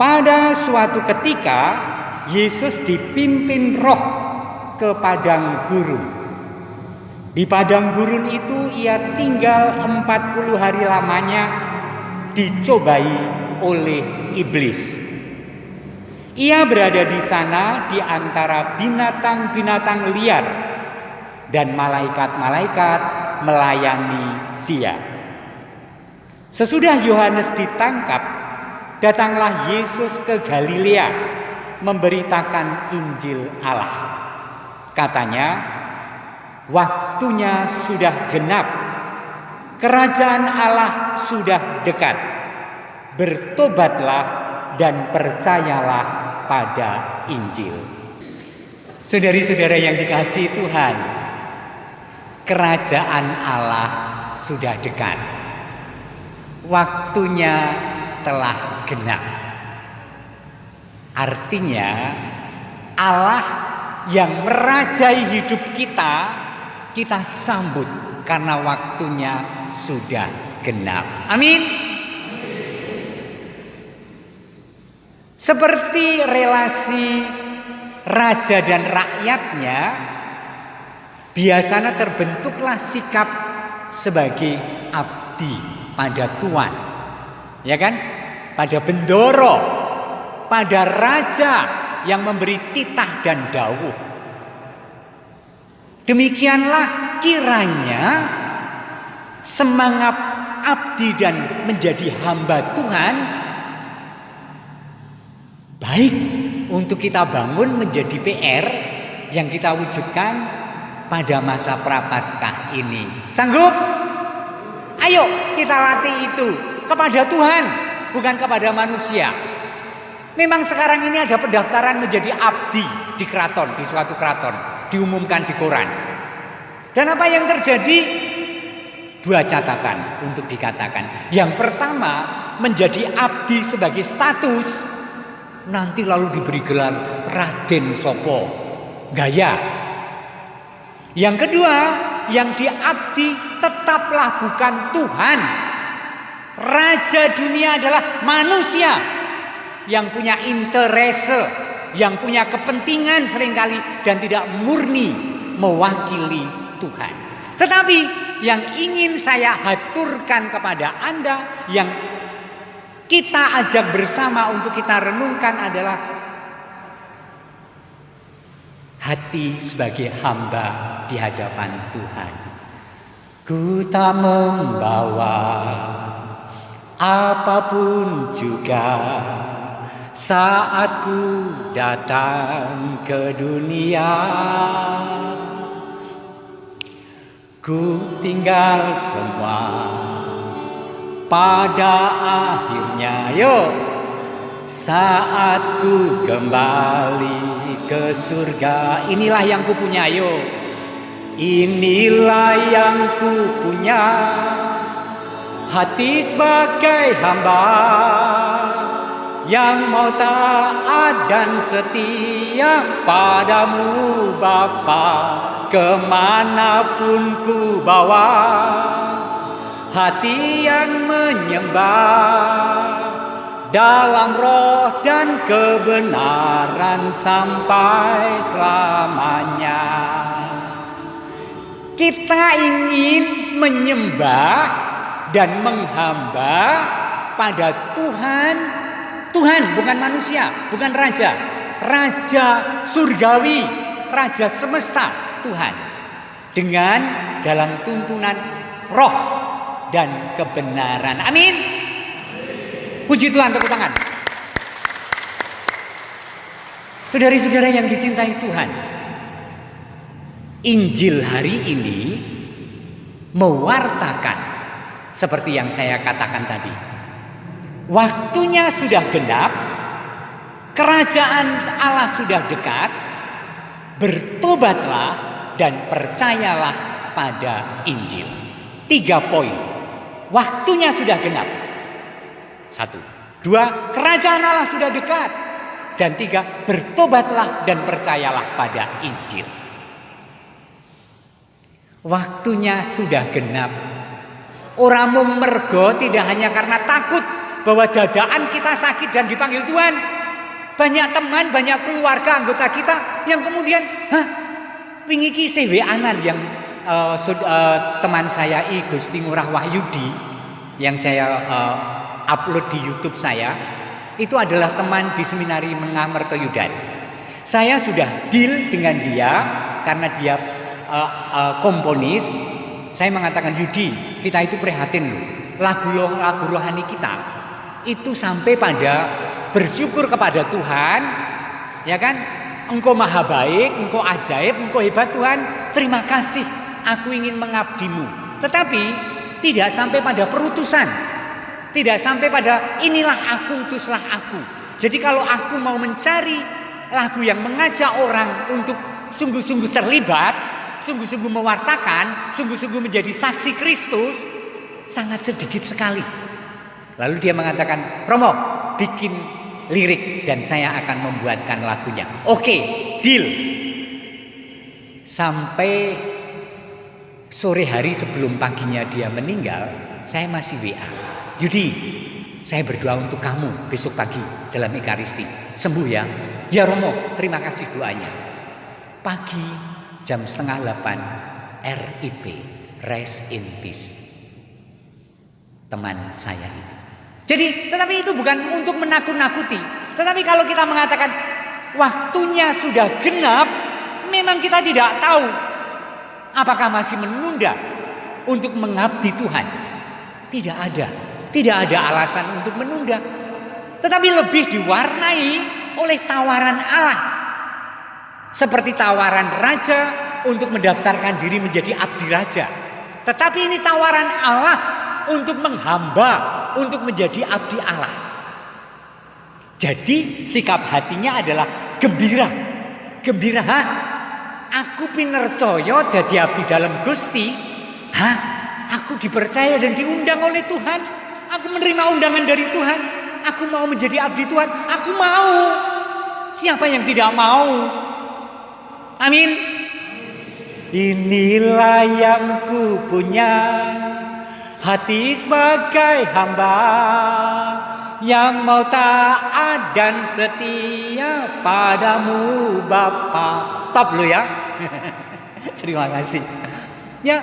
Pada suatu ketika Yesus dipimpin roh ke padang gurun. Di padang gurun itu ia tinggal 40 hari lamanya, dicobai oleh iblis. Ia berada di sana di antara binatang-binatang liar dan malaikat-malaikat melayani dia. Sesudah Yohanes ditangkap, datanglah Yesus ke Galilea memberitakan Injil Allah. Katanya, waktunya sudah genap, kerajaan Allah sudah dekat. Bertobatlah dan percayalah pada Injil. Saudari-saudara yang dikasihi Tuhan, kerajaan Allah sudah dekat. Waktunya telah genap. Artinya Allah yang merajai hidup kita, kita sambut karena waktunya sudah genap. Amin. Seperti relasi raja dan rakyatnya, biasanya terbentuklah sikap sebagai abdi pada Tuhan, ya kan? Pada bendoro, pada raja yang memberi titah dan dawuh. Demikianlah kiranya semangat abdi dan menjadi hamba Tuhan baik untuk kita bangun menjadi PR yang kita wujudkan pada masa Prapaskah ini. Sanggup? Ayo kita latih itu kepada Tuhan, bukan kepada manusia. Memang sekarang ini ada pendaftaran menjadi abdi di keraton, di suatu keraton, diumumkan di koran. Dan apa yang terjadi? Dua catatan untuk dikatakan. Yang pertama, menjadi abdi sebagai status, nanti lalu diberi gelar Raden Sopo, gaya. Yang kedua, yang diabdi tetaplah bukan Tuhan. Raja dunia adalah manusia yang punya interese, yang punya kepentingan seringkali dan tidak murni mewakili Tuhan. Tetapi yang ingin saya haturkan kepada Anda, yang kita ajak bersama untuk kita renungkan adalah hati sebagai hamba di hadapan Tuhan. Ku tak membawa apapun juga saat ku datang ke dunia. Ku tinggal semua pada akhirnya. Yuk, saat ku kembali ke surga, inilah yang ku punya. Yuk, inilah yang ku punya, hati sebagai hamba yang mau taat dan setia padamu Bapa, kemanapun ku bawa. Hati yang menyembah dalam roh dan kebenaran sampai selamanya. Kita ingin menyembah dan menghamba pada Tuhan. Tuhan bukan manusia, bukan raja. Raja surgawi, raja semesta, Tuhan. Dengan dalam tuntunan roh dan kebenaran. Amin. Puji Tuhan, tepuk tangan. Saudari-saudara yang dicintai Tuhan, Injil hari ini mewartakan seperti yang saya katakan tadi. Waktunya sudah genap, kerajaan Allah sudah dekat. Bertobatlah dan percayalah pada Injil. 3 poin. Waktunya sudah genap. 1, 2, kerajaan Allah sudah dekat. Dan 3, bertobatlah dan percayalah pada Injil. Waktunya sudah genap. Ora mung mergo tidak hanya karena takut bahwa dadaan kita sakit dan dipanggil Tuhan. Banyak teman, banyak keluarga anggota kita yang kemudian, wingi ki seweanan yang teman saya I Gusti Ngurah Wahyudi yang saya upload di YouTube saya, itu adalah teman di seminari Mengamertoyudan. Saya sudah deal dengan dia karena dia komponis. Saya mengatakan, Yudi, kita itu prihatin loh. Lagu rohani kita itu sampai pada bersyukur kepada Tuhan, ya kan? Engkau maha baik, engkau ajaib, engkau hebat Tuhan. Terima kasih, aku ingin mengabdimu. Tetapi tidak sampai pada perutusan. Tidak sampai pada inilah aku, utuslah aku. Jadi kalau aku mau mencari lagu yang mengajak orang untuk sungguh-sungguh terlibat, sungguh-sungguh mewartakan, sungguh-sungguh menjadi saksi Kristus, sangat sedikit sekali. Lalu dia mengatakan, Romo, bikin lirik dan saya akan membuatkan lagunya. Oke, deal. Sampai sore hari sebelum paginya dia meninggal, saya masih WA. Yudi, saya berdoa untuk kamu besok pagi dalam Ekaristi. Sembuh ya. Ya Romo, terima kasih doanya. Pagi jam 7:30 RIP, Rest in Peace, teman saya itu. Jadi tetapi itu bukan untuk menakut-nakuti. Tetapi kalau kita mengatakan waktunya sudah genap, memang kita tidak tahu apakah masih menunda untuk mengabdi Tuhan. Tidak ada alasan untuk menunda. Tetapi lebih diwarnai oleh tawaran Allah. Seperti tawaran raja untuk mendaftarkan diri menjadi abdi raja. Tetapi ini tawaran Allah untuk menghamba, untuk menjadi abdi Allah. Jadi sikap hatinya adalah gembira. Gembira, aku pinercaya dadi abdi dalam Gusti. Aku dipercaya dan diundang oleh Tuhan. Aku menerima undangan dari Tuhan. Aku mau menjadi abdi Tuhan. Aku mau. Siapa yang tidak mau? Amin. Inilah yang ku punya, hati sebagai hamba yang mau taat dan setia padamu Bapa. Top lo ya. Terima kasih. Ya,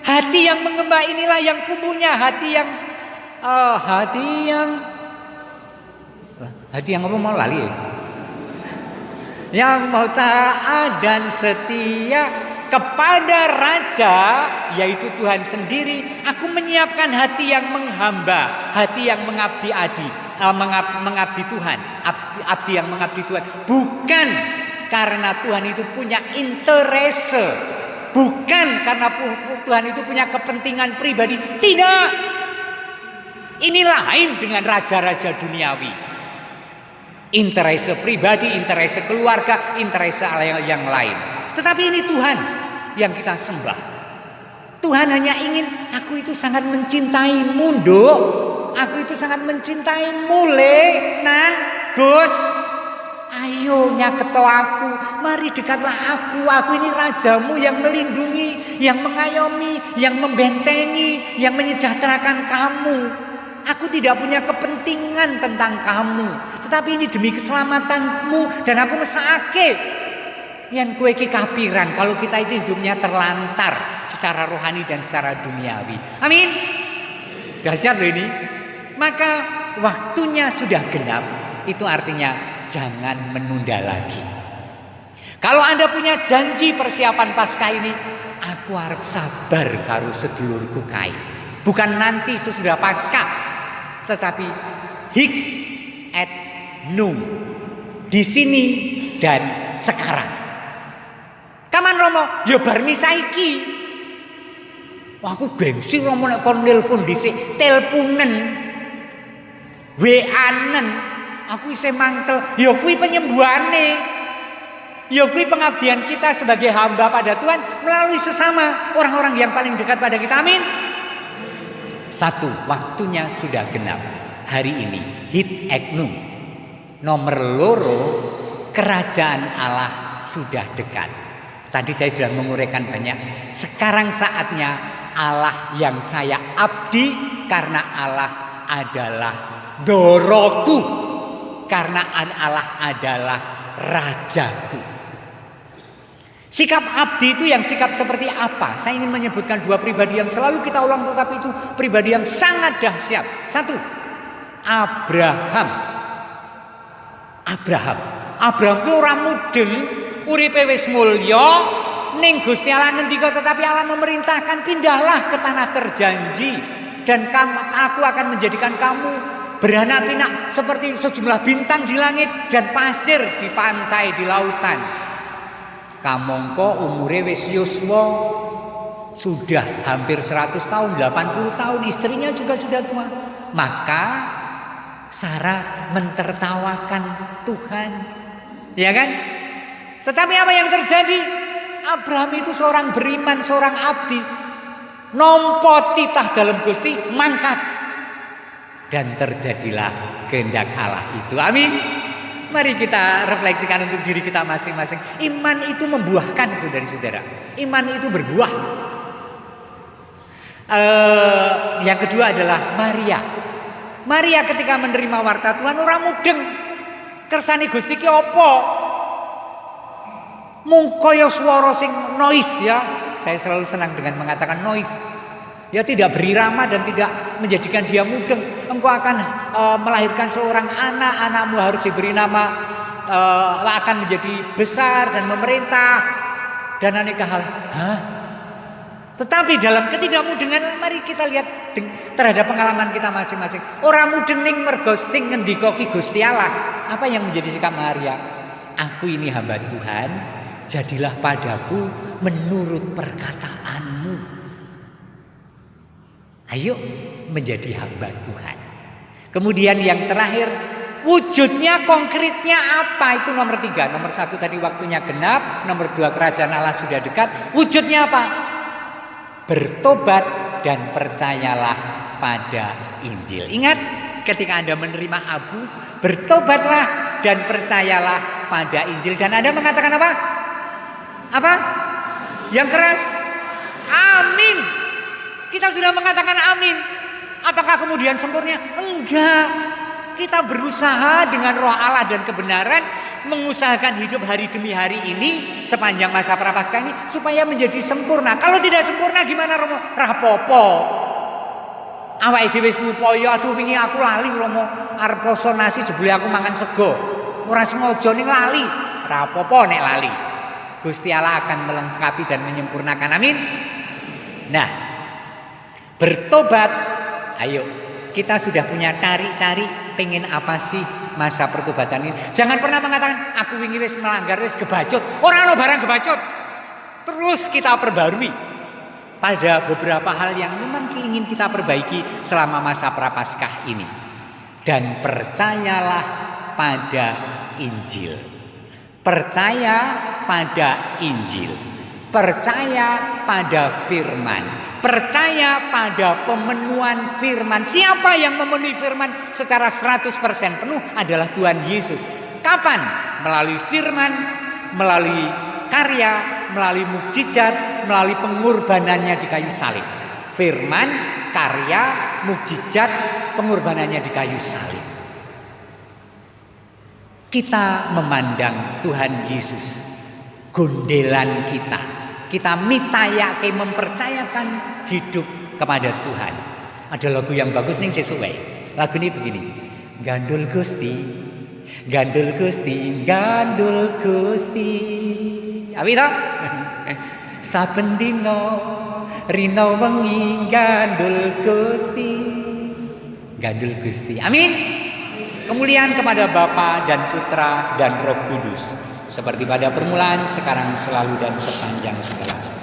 hati yang mengembang inilah yang ku punya, hati yang apa mau lali ya? Yang mau taat dan setia kepada Raja, yaitu Tuhan sendiri. Aku menyiapkan hati yang menghamba, hati yang mengabdi Tuhan, abdi yang mengabdi Tuhan. Bukan karena Tuhan itu punya interese, bukan karena Tuhan itu punya kepentingan pribadi. Tidak. Ini lain dengan raja-raja duniawi. Interese pribadi, interese keluarga, interese yang lain. Tetapi ini Tuhan yang kita sembah. Tuhan hanya ingin, aku itu sangat mencintaimu, Nduk. Aku itu sangat mencintaimu, Le, Nan, Gus. Ayo nyaketo aku, mari dekatlah aku. Aku ini rajamu yang melindungi, yang mengayomi, yang membentengi, yang menyejahterakan kamu. Aku tidak punya kepentingan tentang kamu, tetapi ini demi keselamatanmu. Dan aku mesake yang kue kapiran kalau kita itu hidupnya terlantar secara rohani dan secara duniawi. Amin. Dahsyat loh ini. Maka waktunya sudah genap. Itu artinya jangan menunda lagi. Kalau Anda punya janji persiapan Paskah ini, aku harap sabar karo sedulurku kai. Bukan nanti sesudah Paskah, tetapi hic et nunc, di sini dan sekarang. Kaman Romo? Ya bar saiki. Wah, aku gengsi Romo nek kon nelpon dhisik, teleponen, WA-nen. Aku isih mangkel. Ya kuwi penyembuhane. Ya kuwi pengabdian kita sebagai hamba pada Tuhan melalui sesama orang-orang yang paling dekat pada kita. Amin. Satu, waktunya sudah genap. Hari ini hic et nunc. Nomor loro, kerajaan Allah sudah dekat. Tadi saya sudah menguraikan banyak. Sekarang saatnya Allah yang saya abdi, karena Allah adalah Doroku, karena Allah adalah rajaku. Sikap abdi itu yang sikap seperti apa? Saya ingin menyebutkan dua pribadi yang selalu kita ulang, tetapi itu pribadi yang sangat dahsyat. Satu, Abraham ku ora mudeng, uripe wis mulya, ning Gusti Allah ngendika, tetapi Allah memerintahkan pindahlah ke tanah terjanji dan aku akan menjadikan kamu beranak pinak seperti sejumlah bintang di langit dan pasir di pantai di lautan. Kamangka umure wis yuswa, sudah hampir 100 tahun, 80 tahun, istrinya juga sudah tua. Maka Sarah mentertawakan Tuhan, ya kan? Tetapi apa yang terjadi? Abraham itu seorang beriman, seorang abdi, nampa titah dalam Gusti, mangkat, dan terjadilah kehendak Allah itu. Amin. Mari kita refleksikan untuk diri kita masing-masing. Iman itu membuahkan, saudara-saudara. Iman itu berbuah. Yang kedua adalah Maria ketika menerima warta Tuhan ora mudeng. Kersane Gusti ki apa? Mung kaya swara sing noise ya. Saya selalu senang dengan mengatakan noise. Ya tidak berirama dan tidak menjadikan dia mudeng. Engkau akan melahirkan seorang anak, anakmu harus diberi nama, akan menjadi besar dan memerintah dan aneka hal. Hah? Tetapi dalam ketidakmudengan, mari kita lihat terhadap pengalaman kita masing-masing. Ora mudeng ning mergo sing ngendika ki Gusti Allah. Apa yang menjadi sikap Maria? Aku ini hamba Tuhan, jadilah padaku menurut perkataanmu. Ayo menjadi hamba Tuhan. Kemudian yang terakhir, wujudnya konkretnya apa? Itu nomor 3. Nomor 1 tadi waktunya genap. Nomor 2 kerajaan Allah sudah dekat. Wujudnya apa? Bertobat dan percayalah pada Injil. Ingat, ketika Anda menerima abu, bertobatlah dan percayalah pada Injil. Dan Anda mengatakan apa? Apa? Yang keras? Amin. Kita sudah mengatakan amin. Apakah kemudian sempurna? Enggak. Kita berusaha dengan roh Allah dan kebenaran, mengusahakan hidup hari demi hari ini sepanjang masa prapaskah ini supaya menjadi sempurna. Kalau tidak sempurna gimana Romo? Rapopo. Awake dhewe wis ngupaya, aduh wingi aku lali Romo, arep poso nasi jebule aku mangan sego. Ora sengaja ning lali. Rapopo nek lali. Gusti Allah akan melengkapi dan menyempurnakan. Amin. Nah, bertobat, ayo. Kita sudah punya tarik-tarik, pengen apa sih masa pertobatan ini? Jangan pernah mengatakan aku wingi wis melanggar, wis kebacut. Ora ono barang kebacut. Terus kita perbarui pada beberapa hal yang memang ingin kita perbaiki selama masa prapaskah ini. Dan percayalah pada Injil. Percaya pada Injil. Percaya pada firman. Percaya pada pemenuhan firman. Siapa yang memenuhi firman secara 100% penuh adalah Tuhan Yesus. Kapan? Melalui firman, melalui karya, melalui mukjizat, melalui pengorbanannya di kayu salib. Firman, karya, mukjizat, pengorbanannya di kayu salib. Kita memandang Tuhan Yesus, gondelan kita. Kita mitayake mempercayakan hidup kepada Tuhan. Ada lagu yang bagus nih sesuai. Lagu ini begini. Gandul Gusti, gandul Gusti, gandul Gusti. Apa itu? Saben dina rina wengi gandul Gusti. Gandul Gusti. Amin. Kemuliaan kepada Bapa dan Putra dan Roh Kudus. Seperti pada permulaan, sekarang, selalu, dan sepanjang segala.